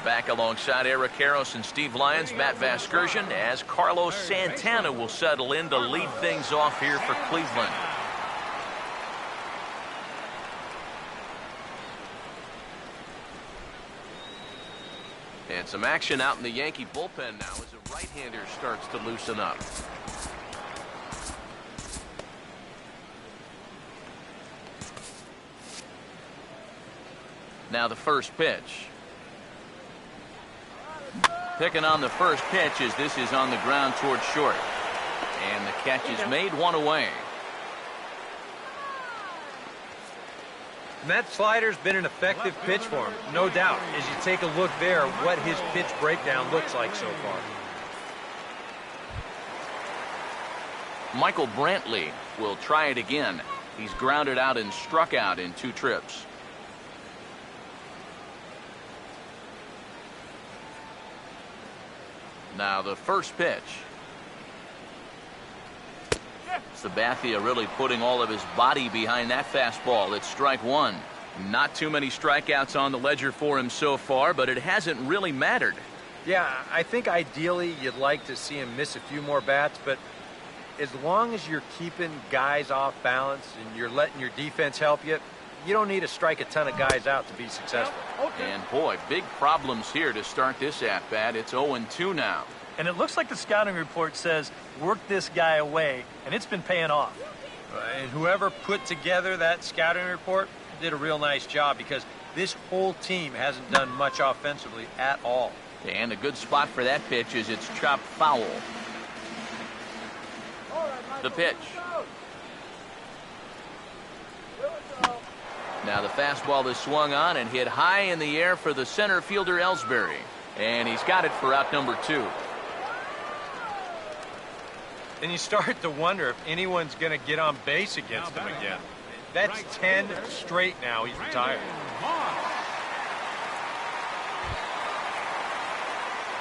Back alongside Eric Karros and Steve Lyons, Matt Vasgersian, as Carlos Santana will settle in to lead things off here for Cleveland. And some action out in the Yankee bullpen now as a right-hander starts to loosen up. Now the first pitch. Picking on the first pitch as this is on the ground towards short. And the catch is made, 1 away. And that slider's been an effective pitch for him, no doubt. As you take a look there, what his pitch breakdown looks like so far. Michael Brantley will try it again. He's grounded out and struck out in 2 trips. Now the first pitch. Sabathia really putting all of his body behind that fastball. It's strike 1. Not too many strikeouts on the ledger for him so far, but it hasn't really mattered. Yeah, I think ideally you'd like to see him miss a few more bats, but as long as you're keeping guys off balance and you're letting your defense help you, you don't need to strike a ton of guys out to be successful. And boy, big problems here to start this at-bat. It's 0-2 now. And it looks like the scouting report says, work this guy away, and it's been paying off. And whoever put together that scouting report did a real nice job, because this whole team hasn't done much offensively at all. And a good spot for that pitch is it's chopped foul. The pitch. Now the fastball is swung on and hit high in the air for the center fielder Ellsbury. And he's got it for out number 2. And you start to wonder if anyone's going to get on base against him again. That's 10 straight now. He's retired.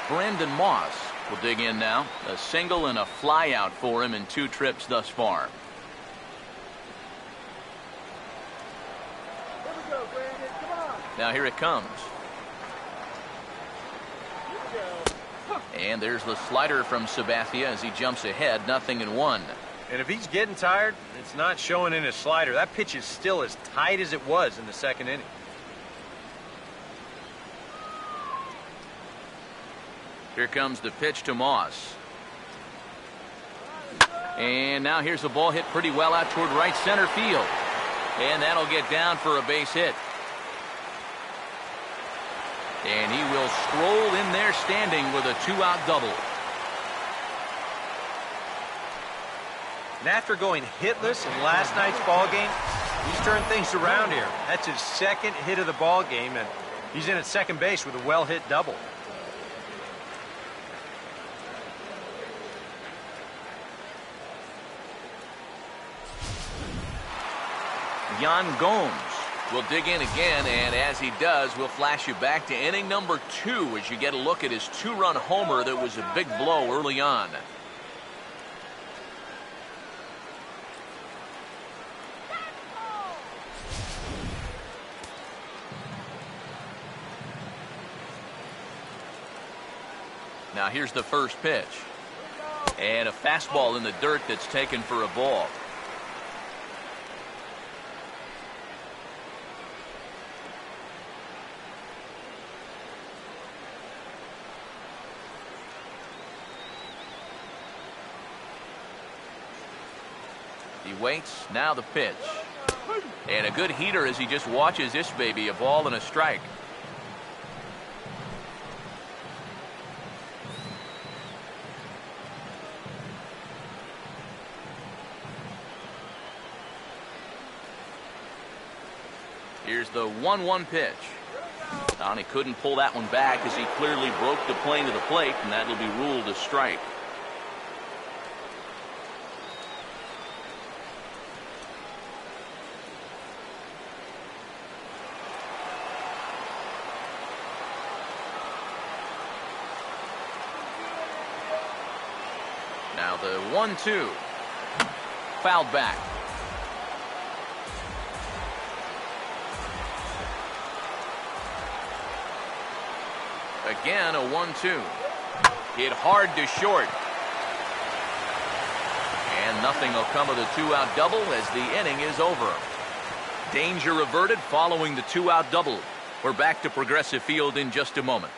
Brandon Moss will dig in now. A single and a fly out for him in 2 trips thus far. Here we go, Brandon. Come on. Now here it comes. Here we go. And there's the slider from Sabathia as he jumps ahead, 0-1. And if he's getting tired, it's not showing in his slider. That pitch is still as tight as it was in the 2nd inning. Here comes the pitch to Moss. And now here's a ball hit pretty well out toward right center field. And that'll get down for a base hit. And he will stroll in there standing with a 2-out double. And after going hitless in last night's ball game, he's turned things around here. That's his 2nd hit of the ball game, and he's in at second base with a well-hit double. Yan Gomes will dig in again, and as he does, we'll flash you back to inning number 2 as you get a look at his 2-run homer that was a big blow early on. Now here's the first pitch. And a fastball in the dirt that's taken for a ball. He waits. Now the pitch. And a good heater as he just watches this baby, a ball and a strike. Here's the 1-1 pitch. And he couldn't pull that one back as he clearly broke the plane to the plate, and that'll be ruled a strike. Now the 1-2. Fouled back. Again, a 1-2. Hit hard to short. And nothing will come of the 2-out double as the inning is over. Danger averted following the 2-out double. We're back to Progressive Field in just a moment.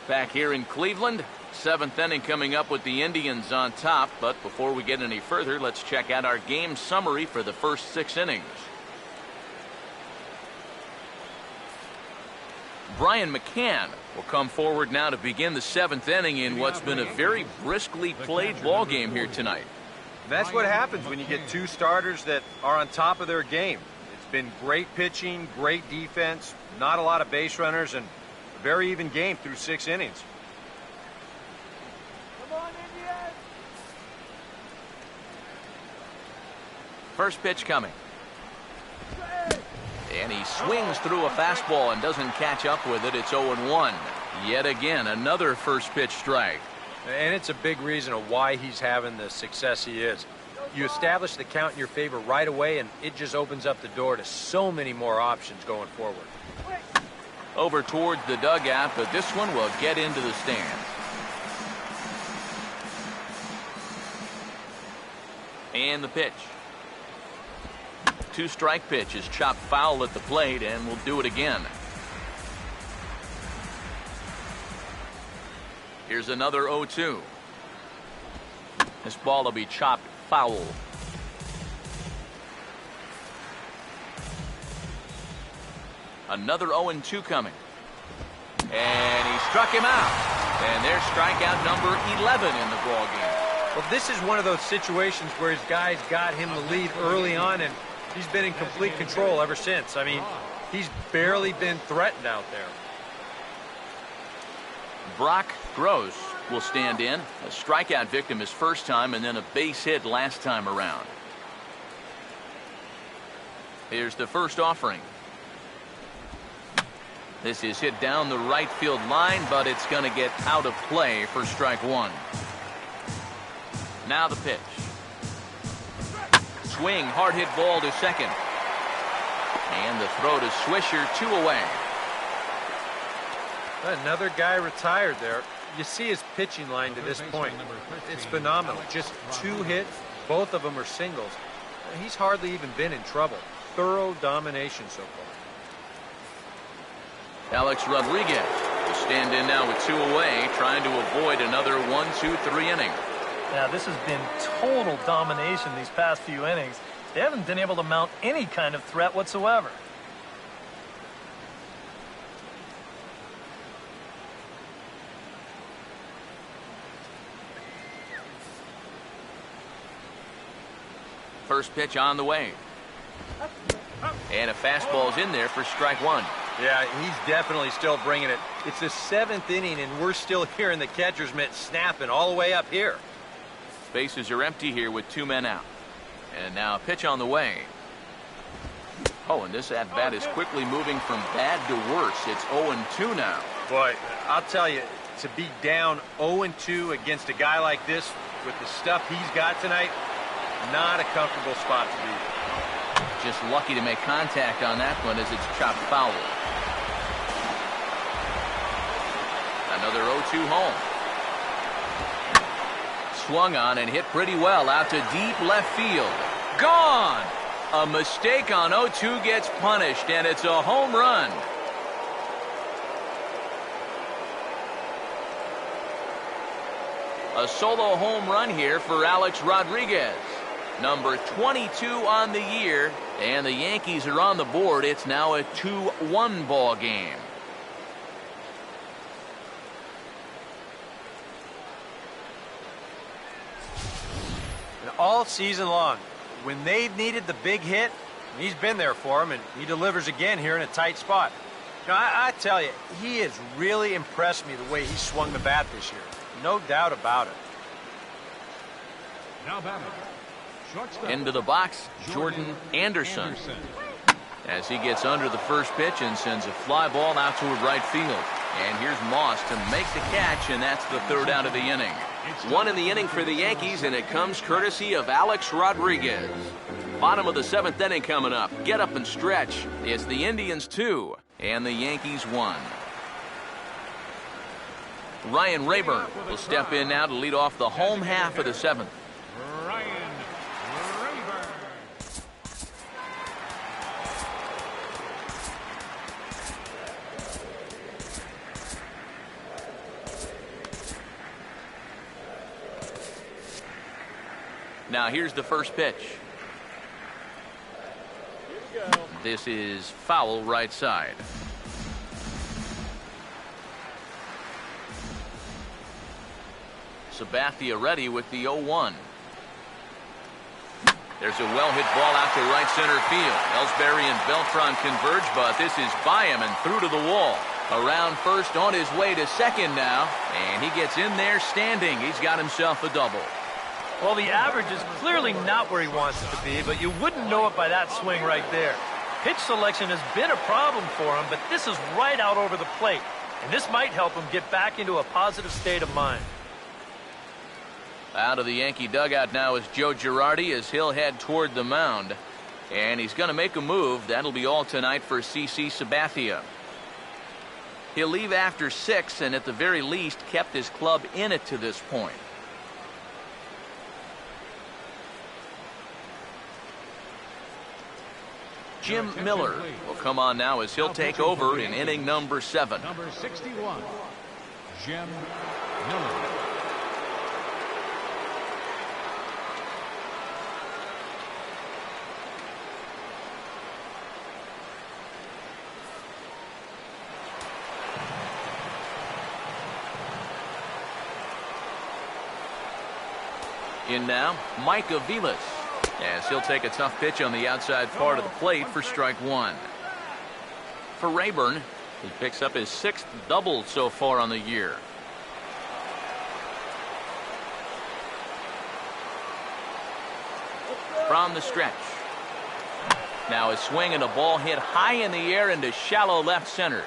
Back here in Cleveland, 7th inning coming up with the Indians on top. But before we get any further, let's check out our game summary for the first 6 innings. Brian McCann will come forward now to begin the 7th inning in what's been a very briskly played ball game here tonight. That's what happens when you get 2 starters that are on top of their game. It's been great pitching, great defense, not a lot of base runners, and a very even game through 6 innings. Come on, Indians! First pitch coming. And he swings through a fastball and doesn't catch up with it. It's 0-1. Yet again, another first pitch strike. And it's a big reason of why he's having the success he is. You establish the count in your favor right away, and it just opens up the door to so many more options going forward. Over towards the dugout, but this one will get into the stands. And the pitch. 2-strike pitch is chopped foul at the plate, and we'll do it again. Here's another 0-2. This ball will be chopped foul. Another 0-2 coming. And he struck him out. And there's strikeout number 11 in the ballgame. Well, this is one of those situations where his guys got him the lead early on, and he's been in complete control ever since. I mean, he's barely been threatened out there. Brock Gross will stand in. A strikeout victim his first time, and then a base hit last time around. Here's the first offering. This is hit down the right field line, but it's going to get out of play for strike one. Now the pitch. Swing, hard hit ball to second. And the throw to Swisher, 2 away. Another guy retired there. You see his pitching line to this point. It's phenomenal. Just 2 hits. Both of them are singles. He's hardly even been in trouble. Thorough domination so far. Alex Rodriguez will stand in now with 2 away, trying to avoid another 1-2-3 inning. Yeah, this has been total domination these past few innings. They haven't been able to mount any kind of threat whatsoever. First pitch on the way. And a fastball's in there for strike one. Yeah, he's definitely still bringing it. It's the 7th inning, and we're still hearing the catcher's mitt snapping all the way up here. Bases are empty here with 2 men out. And now a pitch on the way. Oh, and this at-bat is quickly moving from bad to worse. It's 0-2 now. Boy, I'll tell you, to be down 0-2 against a guy like this with the stuff he's got tonight, not a comfortable spot to be. Just lucky to make contact on that one as it's chopped foul. Another 0-2 home. Swung on and hit pretty well out to deep left field. Gone! A mistake on 0-2 gets punished, and it's a home run. A solo home run here for Alex Rodriguez. Number 22 on the year, and the Yankees are on the board. It's now a 2-1 ball game. And all season long, when they've needed the big hit, he's been there for them, and he delivers again here in a tight spot. Now, I tell you, he has really impressed me the way he swung the bat this year. No doubt about it. Now batting. Shortstop. Into the box, Jordan Anderson. As he gets under the first pitch and sends a fly ball out toward right field. And here's Moss to make the catch, and that's the 3rd out of the inning. 1 in the inning for the Yankees, and it comes courtesy of Alex Rodriguez. Bottom of the 7th inning coming up. Get up and stretch. It's the Indians 2 and the Yankees 1. Ryan Rayburn will step in now to lead off the home half of the 7th. Ryan Rayburn. Now here's the first pitch. This is foul right side. Sabathia ready with the 0-1. There's a well-hit ball out to right center field. Ellsbury and Beltran converge, but this is by him and through to the wall. Around first, on his way to second now, and he gets in there standing. He's got himself a double. Well, the average is clearly not where he wants it to be, but you wouldn't know it by that swing right there. Pitch selection has been a problem for him, but this is right out over the plate, and this might help him get back into a positive state of mind. Out of the Yankee dugout now is Joe Girardi as he'll head toward the mound. And he's going to make a move. That'll be all tonight for CC Sabathia. He'll leave after 6 and at the very least kept his club in it to this point. Jim Miller will come on now as he'll take over in inning number 7. Number 61, Jim Miller. In now, Mike Aviles, as he'll take a tough pitch on the outside part of the plate for strike one. For Rayburn, he picks up his 6th double so far on the year. From the stretch. Now a swing and a ball hit high in the air into shallow left center.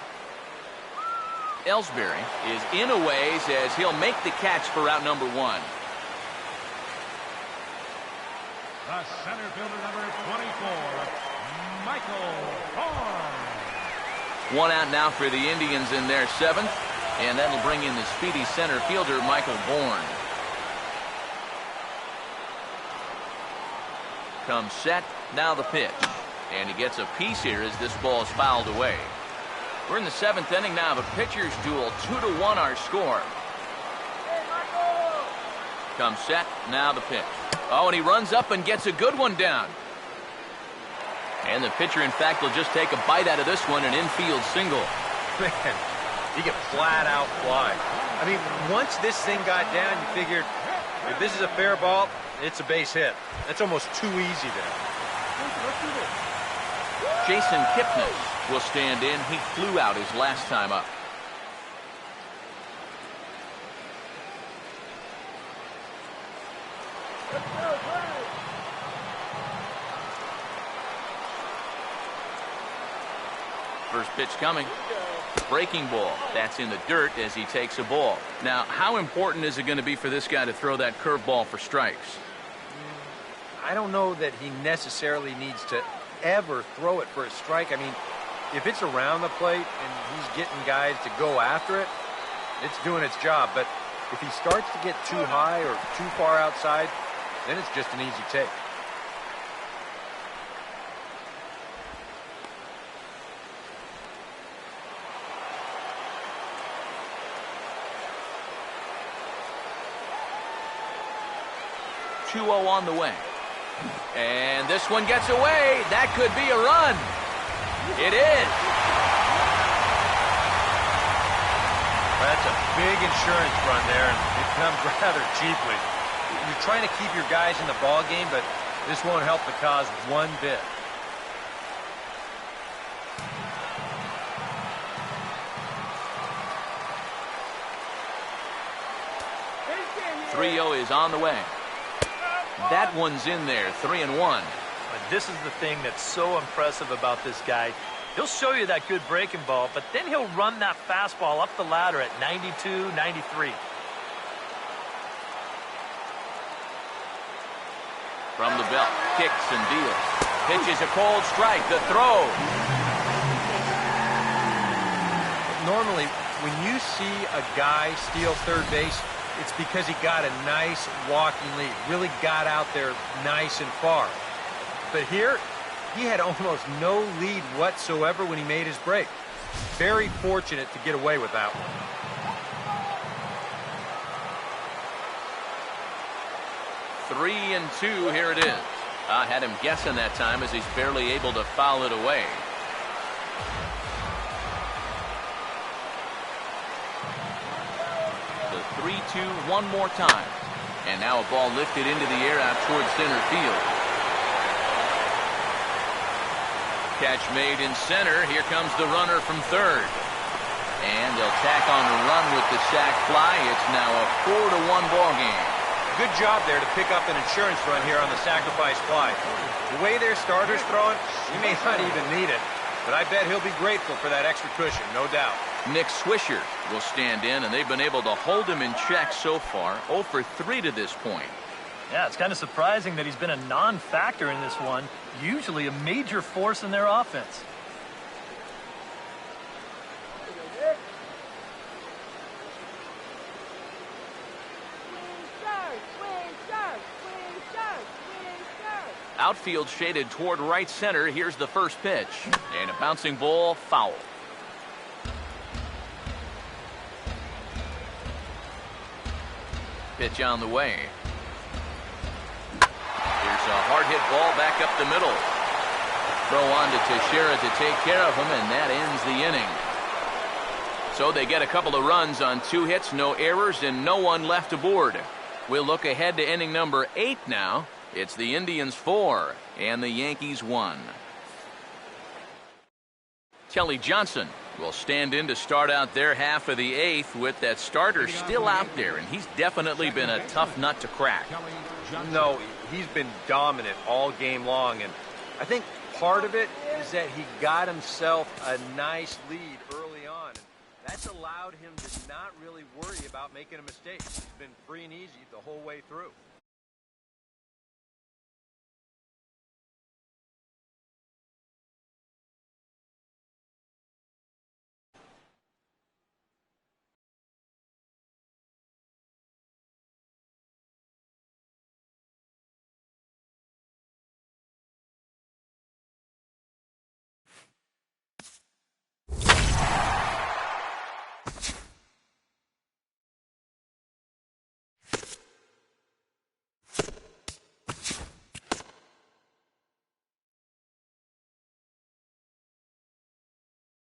Ellsbury is in a ways as he'll make the catch for out number one. The center fielder, number 24, Michael Horn. One out now for the Indians in their 7th, and that'll bring in the speedy center fielder, Michael Bourne. Comes set, now the pitch. And he gets a piece here as this ball is fouled away. We're in the 7th inning now of a pitcher's duel. 2-1 our score. Comes set, now the pitch. Oh, and he runs up and gets a good one down. And the pitcher, in fact, will just take a bite out of this one, an infield single. Man, he can flat out fly. I mean, once this thing got down, you figured if this is a fair ball, it's a base hit. That's almost too easy there. Jason Kipnis will stand in. He flew out his last time up. First pitch coming. Breaking ball. That's in the dirt as he takes a ball. Now, how important is it going to be for this guy to throw that curveball for strikes? I don't know that he necessarily needs to ever throw it for a strike. I mean, if it's around the plate and he's getting guys to go after it, it's doing its job. But if he starts to get too high or too far outside, then it's just an easy take. On the way. And this one gets away. That could be a run. It is. That's a big insurance run there, and it comes rather cheaply. You're trying to keep your guys in the ball game, but this won't help the cause one bit. 3-0 is on the way. That one's in there, 3-1. This is the thing that's so impressive about this guy. He'll show you that good breaking ball, but then he'll run that fastball up the ladder at 92, 93. From the belt, kicks and deals. Pitches a cold strike, the throw. Normally, when you see a guy steal third base, it's because he got a nice walking lead, really got out there nice and far. But here, he had almost no lead whatsoever when he made his break. Very fortunate to get away with that one. Three and two, here it is. I had him guessing that time as he's barely able to foul it away. The 3-2 one more time. And now a ball lifted into the air out towards center field. Catch made in center. Here comes the runner from third. And they'll tack on a run with the sac fly. It's now a 4-1 ball game. Good job there to pick up an insurance run here on the sacrifice fly. The way their starter's throwing, he may not even need it. But I bet he'll be grateful for that extra cushion, no doubt. Nick Swisher will stand in, and they've been able to hold him in check so far. 0 for 3 to this point. Yeah, it's kind of surprising that he's been a non-factor in this one. Usually a major force in their offense. Outfield shaded toward right center. Here's the first pitch. And a bouncing ball, foul. Pitch on the way. Here's a hard hit ball back up the middle. Throw on to Teixeira to take care of him, and that ends the inning. So they get a couple of runs on 2 hits, no errors, and no one left aboard. We'll look ahead to inning number 8 now. It's the Indians 4 and the Yankees 1. Kelly Johnson will stand in to start out their half of the 8th with that starter still out there, and he's definitely been a tough nut to crack. No, he's been dominant all game long, and I think part of it is that he got himself a nice lead early on. And that's allowed him to not really worry about making a mistake. He's been free and easy the whole way through.